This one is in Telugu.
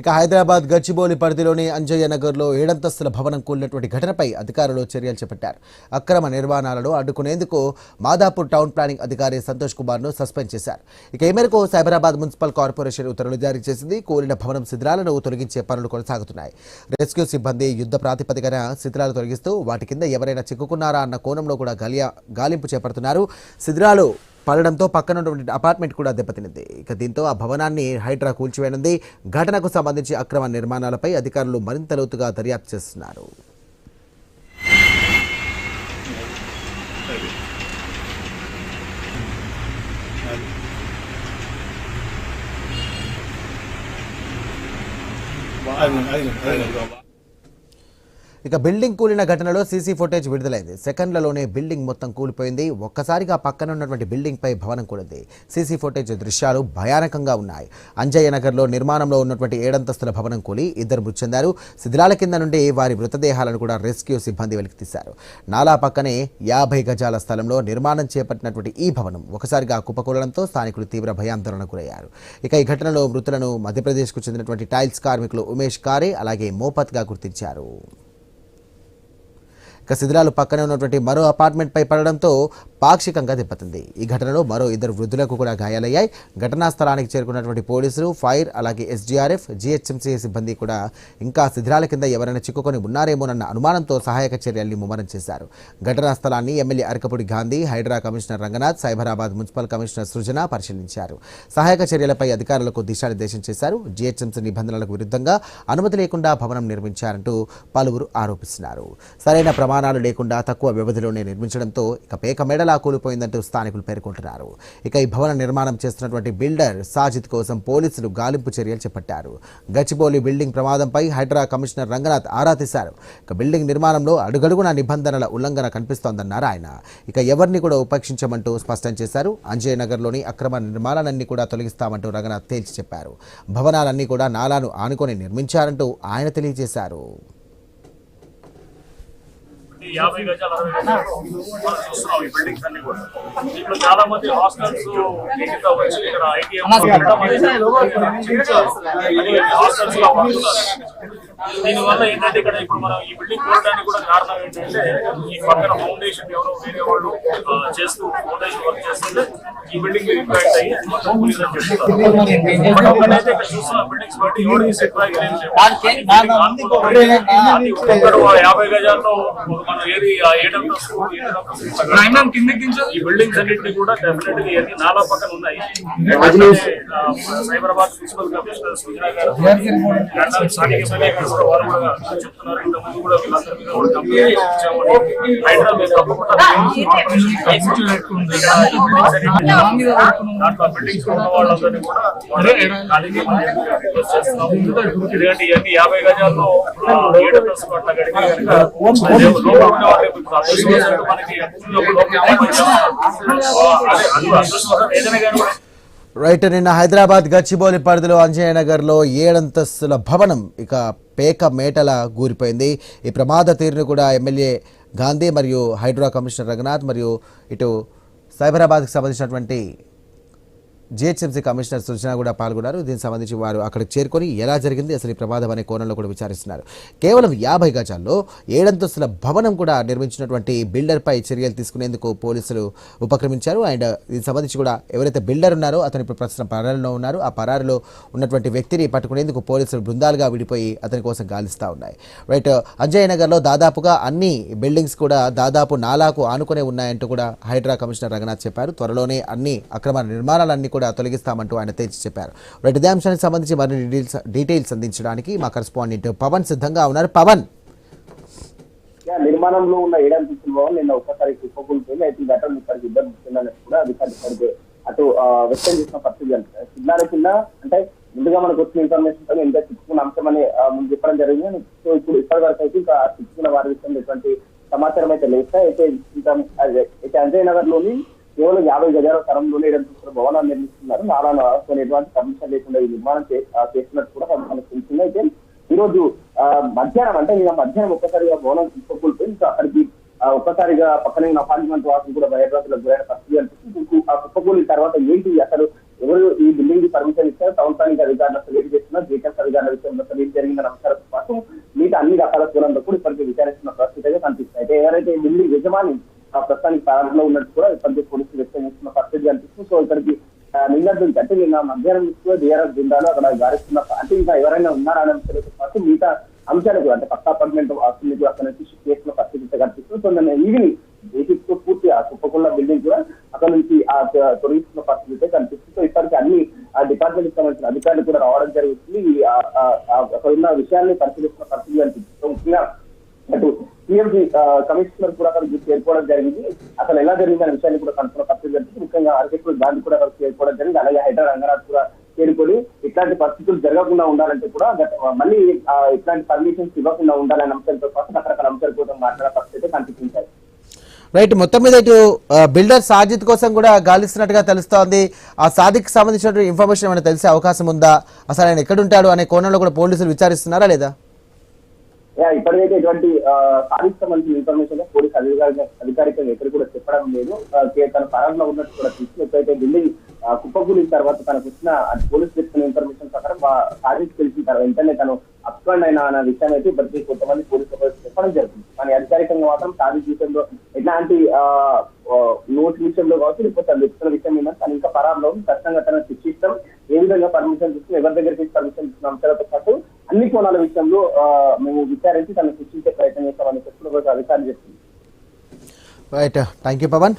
ఇక హైదరాబాద్ గచ్చిబౌలి పరిధిలోని అంజయ్య నగర్లో 7 అంతస్తుల భవనం కూలినటువంటి ఘటనపై అధికారులు చర్యలు చేపట్టారు. అక్రమ నిర్మాణాలను అడ్డుకునేందుకు మాదాపూర్ టౌన్ ప్లానింగ్ అధికారి సంతోష్ కుమార్ను సస్పెండ్ చేశారు. ఇక ఈ మేరకు సైబరాబాద్ మున్సిపల్ కార్పొరేషన్ ఉత్తర్వులు జారీ చేసింది. కూలిన భవనం శిథిలాలను తొలగించే పనులు కొనసాగుతున్నాయి. రెస్క్యూ సిబ్బంది యుద్ధ ప్రాతిపదికన శిథిలాలు తొలగిస్తూ వాటి కింద ఎవరైనా చిక్కుకున్నారా అన్న కోణంలో కూడా గాలింపు చేపడుతున్నారు. శిథిలాలు పడడంతో పక్కన ఉన్నటువంటి అపార్ట్మెంట్ కూడా దెబ్బతినింది. ఇక దీంతో ఆ భవనాన్ని హైడ్రా కూల్చివేయనుంది. ఘటనకు సంబంధించి అక్రమ నిర్మాణాలపై అధికారులు మరింత లోతుగా దర్యాప్తు చేస్తున్నారు. ఇక బిల్డింగ్ కూలిన ఘటనలో సీసీ ఫుటేజ్ విడుదలైంది. సెకండ్లలోనే బిల్డింగ్ మొత్తం కూలిపోయింది. ఒక్కసారిగా పక్కన ఉన్నటువంటి బిల్డింగ్ పై భవనం కూలింది. సీసీ ఫుటేజ్ దృశ్యాలు భయానకంగా ఉన్నాయి. అంజయ్య నగర్లో నిర్మాణంలో ఉన్నటువంటి 7 అంతస్తుల భవనం కూలి 2 మృతి చెందారు. శిథిలాల కింద నుండి వారి మృతదేహాలను కూడా రెస్క్యూ సిబ్బంది వెలికితీశారు. నాలా పక్కనే 50 గజాల స్థలంలో నిర్మాణం చేపట్టినటువంటి ఈ భవనం ఒకసారిగా కుప్పకూలడంతో స్థానికులు తీవ్ర భయాందోళనకు గురయ్యారు. ఇక ఈ ఘటనలో మృతులను మధ్యప్రదేశ్కు చెందినటువంటి టైల్స్ కార్మికులు ఉమేష్ కారే అలాగే మోపత్గా గుర్తించారు. ఇక శిథిలాలు పక్కనే ఉన్నటువంటి మరో అపార్ట్మెంట్ పై పడడంతో పాక్షికంగా దెబ్బతింది. ఈ ఘటనలో మరో 2 వృద్ధులకు కూడా గాయాలయ్యాయి. ఘటనా స్థలానికి చేరుకున్నటువంటి పోలీసులు, ఫైర్ అలాగే ఎస్డీఆర్ఎఫ్, జీహెచ్ఎంసీ సిబ్బంది కూడా ఇంకా శిథిలాల కింద ఎవరైనా చిక్కుకొని ఉన్నారేమోనన్న అనుమానంతో సహాయక చర్యల్ని ముమ్మరం చేశారు. ఘటనా స్థలాన్ని MLA Arekapudi Gandhi, HYDRAA commissioner Ranganath, Cyberabad municipal commissioner Srujana పరిశీలించారు. సహాయక చర్యలపై అధికారులకు దిశానిర్దేశం చేశారు. జీహెచ్ఎంసీ నిబంధనలకు విరుద్ధంగా అనుమతి లేకుండా భవనం నిర్మించారంటూ పలువురు ఆరోపిస్తున్నారు. సరైన ప్రమాణాలు లేకుండా తక్కువ వ్యవధిలోనే నిర్మించడంతో ఇక పేక మెడలా కూలిపోయిందంటూ స్థానికులు పేర్కొంటున్నారు. ఇక ఈ భవన నిర్మాణం చేస్తున్నటువంటి బిల్డర్ సాజిద్ కోసం పోలీసులు గాలింపు చర్యలు చేపట్టారు. గచ్చిబౌలి బిల్డింగ్ ప్రమాదంపై హైడ్రా కమిషనర్ రంగనాథ్ ఆరా తీశారు. ఇక బిల్డింగ్ నిర్మాణంలో అడుగడుగున నిబంధనల ఉల్లంఘన కనిపిస్తోందన్నారు ఆయన. ఇక ఎవరిని కూడా ఉపేక్షించమంటూ స్పష్టం చేశారు. అంజయ్ నగర్లోని అక్రమ నిర్మాణాలన్నీ కూడా తొలగిస్తామంటూ రంగనాథ్ తేల్చి చెప్పారు. భవనాలన్నీ కూడా నాలాను ఆనుకొని నిర్మించారంటూ ఆయన తెలియజేశారు. 50 గజాలు 60 గజాలు మనం చూస్తున్నాం ఈ బిల్డింగ్స్ అన్ని కూడా. ఇప్పుడు చాలా మంది హాస్టల్స్ నీట్గా వచ్చి ఇక్కడ ఐటీఎం హాస్టల్స్ లో వాడుతున్నారు. దీనివల్ల ఏంటంటే ఇక్కడ ఇప్పుడు మనం ఈ బిల్డింగ్ చూడడానికి కూడా కారణం ఏంటంటే ఈ పక్కన ఫౌండేషన్ ఎవరో వేరే వాళ్ళు చేస్తూ ఫౌండేషన్ వర్క్ చేస్తుంటే ఈ బిల్డింగ్ ఇంపాక్ట్ అయ్యి మొత్తం కూలిందని చెప్తున్నారు. బట్ ఒకటైతే ఇక్కడ చూస్తున్న బిల్డింగ్స్ బట్టి ఎవరికి సెట్ ఒక్కొక్కరు 50 గజాల్లో మనం ఏది 7 ఈ బిల్డింగ్స్ అన్నింటినీ కూడా డెఫినెట్ గా ఇవన్నీ నాలా పక్కన ఉన్నాయి. సైబరాబాద్ మున్సిపల్ కమిషనర్ సృజన గారు స్థానిక ఎమ్మెల్యే గారు కూడా వారు కూడా చెప్తున్నారు. ఇంత ముందు కూడా వీళ్ళందరి మీద కూడా కంప్లైంట్ ఇచ్చామని హైడ్రా మీద తప్పకుండా దాంట్లో బిల్డింగ్స్ ఉన్న వాళ్ళందరినీ కూడా చేస్తున్నాం. ఎందుకంటే ఇవన్నీ 50 గజాల్లో 7 అంతస్తులు అట్లా గడిపి రైట్. నిన్న హైదరాబాద్ గచ్చిబౌలి పరిధిలో అంజయ్య నగర్లో 7 అంతస్తుల భవనం ఇక పేక మేటల కూలిపోయింది. ఈ ప్రమాద తీరును కూడా ఎమ్మెల్యే గాంధీ మరియు హైడ్రా కమిషనర్ రంగనాథ్ మరియు ఇటు సైబరాబాద్కి సంబంధించినటువంటి జీహెచ్ఎంసీ కమిషనర్ సృజన కూడా పాల్గొన్నారు. దీనికి సంబంధించి వారు అక్కడికి చేరుకొని ఎలా జరిగింది అసలు ఈ ప్రమాదం అనే కోణంలో కూడా విచారిస్తున్నారు. కేవలం 50 గజాల్లో 7 అంతస్తుల భవనం కూడా నిర్మించినటువంటి బిల్డర్పై చర్యలు తీసుకునేందుకు పోలీసులు ఉపక్రమించారు. అండ్ దీనికి సంబంధించి కూడా ఎవరైతే బిల్డర్ ఉన్నారో అతను ఇప్పుడు ప్రస్తుతం పరారీలో ఉన్నారు. ఆ పరారీలో ఉన్నటువంటి వ్యక్తిని పట్టుకునేందుకు పోలీసులు బృందాలుగా విడిపోయి అతని కోసం గాలిస్తూ ఉన్నాయి. రైట్. అంజయ్య నగర్లో దాదాపుగా అన్ని బిల్డింగ్స్ కూడా దాదాపు నాలాకు ఆనుకునే ఉన్నాయంటూ కూడా హైడ్రా కమిషనర్ రంగనాథ్ చెప్పారు. త్వరలోనే అన్ని అక్రమ నిర్మాణాలన్నీ కూడా తొలగిస్తామంటూ ఆయన తేల్చి చెప్పారు. రైట్. ఇదే అంశానికి సంబంధించి మరిన్ని డీటెయిల్స్ అందించడానికి మా కరెస్పాండెంట్ పవన్ సిద్ధంగా ఉన్నారు. పవన్, నిర్మాణంలో ఉన్న 7 అంతస్తుల భవనం నిన్న ఒక్కసారి కుప్పకూలిపోయింది. అయితే ఈ ఘటన 30 ఇబ్బంది ఇస్తుందని కూడా అధికారులు అటు వ్యక్తం చేసిన పరిస్థితి అంటే సిగ్నాల కింద అంటే ముందుగా మనకు వచ్చిన ఇన్ఫర్మేషన్ ఎంత చిక్కుకున్న అంశం అని ముందు చెప్పడం జరిగింది. సో ఇప్పుడు ఇప్పటి వరకు అయితే ఇంకా చిక్కుకున్న వారి విషయంలో ఎటువంటి సమాచారం అయితే లేదు. అయితే అంజయ్ నగర్ లోని కేవలం 50 గజాల స్థలంలోనే 7 అంతస్తుల భవనాన్ని నిర్మిస్తున్నారు. నారాయణ ఎటువంటి పర్మిషన్ లేకుండా ఈ నిర్మాణం చేస్తున్నట్టు కూడా మనకు తెలిసింది. అయితే ఈ రోజు మధ్యాహ్నం అంటే మధ్యాహ్నం ఒక్కసారిగా భవనం కుప్పకూలిపోయి ఇంకా అక్కడికి ఒక్కసారిగా పక్కనే అపార్ట్మెంట్ వాసులు కూడా భయభ్రాంతులకు గురైన పరిస్థితి అనిపిస్తుంది. ఆ కుప్పకూలిన తర్వాత ఏంటి అసలు ఎవరు ఈ బిల్డింగ్ కి పర్మిషన్ ఇస్తారు, టౌన్ ప్లానింగ్ అధికారులు అసలు ఏం చేస్తున్నారు, జీహెచ్ఎంసీ ఉన్నతాధికారుల విషయంలో అసలు ఏం జరిగిందన్న అంశాలతో పాటు మిగతా అన్ని రకాల కోణంలో కూడా ఇప్పటికే విచారిస్తున్న పరిస్థితిగా కనిపిస్తుంది. అయితే ఎవరైతే బిల్డింగ్ యజమాని ప్రస్తుతానికి ప్రారంభంలో ఉన్నట్టు కూడా ఇప్పటికే పోలీసులు వ్యక్తం చేస్తున్న పరిస్థితి కనిపిస్తుంది. సో ఇక్కడికి నిందితులకి అంటే నిన్న మధ్యాహ్నం డిఆర్ఎస్ బృందాలు అక్కడ గారిస్తున్న అంటే ఇంకా ఎవరైనా ఉన్నారా అనే అంశాలతో పాటు మిగతా అంశాలకు అంటే పక్క అపార్ట్మెంట్ ఆస్తులకు అక్కడ నుంచి షిఫ్ట్ చేసిన పరిస్థితి కనిపిస్తుంది. సో నిన్న ఈవినింగ్ బేసిక్ తో పూర్తి ఆ కుప్పకుండా బిల్డింగ్ కూడా అక్కడ నుంచి ఆ తొలగిస్తున్న పరిస్థితి కనిపిస్తుంది. సో ఇప్పటికీ అన్ని డిపార్ట్మెంట్ కి సంబంధించిన అధికారులు కూడా రావడం జరుగుతుంది. అక్కడ ఉన్న విషయాన్ని పరిశీలిస్తున్న పరిస్థితి కనిపిస్తుంది. సో ముఖ్యంగా అటు సిఎంసి కమిషనర్ కూడా అక్కడికి చేరుకోవడం జరిగింది. అసలు ఎలా జరిగింది అనే విషయాన్ని కూడా కనుక్కున్న పరిస్థితి జరిగింది. ముఖ్యంగా అరకెప్పుడు గాంధీ కూడా అక్కడికి చేరుకోవడం జరిగింది. అలాగే హైదరాబాద్ రంగనాథ్ కూడా చేరుకొని ఇట్లాంటి పరిస్థితులు జరగకుండా ఉండాలంటే కూడా మళ్ళీ ఇట్లాంటి పర్మిషన్స్ ఇవ్వకుండా ఉండాలనే అంశాలతో పాటు రకరకాల అంశాల కోసం మాట్లాడే పరిస్థితి కనిపించాయి. రైట్, మొత్తం మీద ఇటు బిల్డర్ సాజిద్ కోసం కూడా గాలిస్తున్నట్టుగా తెలుస్తోంది. ఆ సాదిక్ సంబంధించిన ఇన్ఫర్మేషన్ ఏమైనా తెలిసే అవకాశం ఉందా? అసలు ఆయన ఎక్కడుంటాడు అనే కోణంలో కూడా పోలీసులు విచారిస్తున్నారా లేదా? ఇప్పటికైతే ఎటువంటి సాధికి సంబంధించిన ఇన్ఫర్మేషన్ పోలీసు అధికారికంగా ఎక్కడ కూడా చెప్పడం లేదు. తన పరంలో ఉన్నట్టు కూడా తీసుకుని ఎప్పుడైతే బిల్డింగ్ కుప్పకూలిన తర్వాత తనకు వచ్చిన పోలీసు చెప్తున్న ఇన్ఫర్మేషన్ ప్రకారం సాధికి తెలిసిన తర్వాత వెంటనే తను అప్స్కాండ్ అయిన అన్న విషయం అయితే ఇప్పటికీ కొంతమంది పోలీసులు చెప్పడం జరుగుతుంది. కానీ అధికారికంగా మాత్రం సాధిక్ విషయంలో ఎట్లాంటి నోట్స్ విషయంలో కావచ్చు లేకపోతే వ్యక్తుల విషయం మీద తను ఇంకా పరారులో ఖచ్చితంగా తన శిక్షిస్తాం, ఏ విధంగా పర్మిషన్ తీసుకుని ఎవరి దగ్గరికి పర్మిషన్ ఇస్తున్న అంశాలతో పాటు అన్ని కోణాల విషయంలో మేము విచారించి తను శిక్షించే ప్రయత్నం చేస్తామని చెప్తున్న అధికారులు చెప్తుంది. Right, thank you Pawan.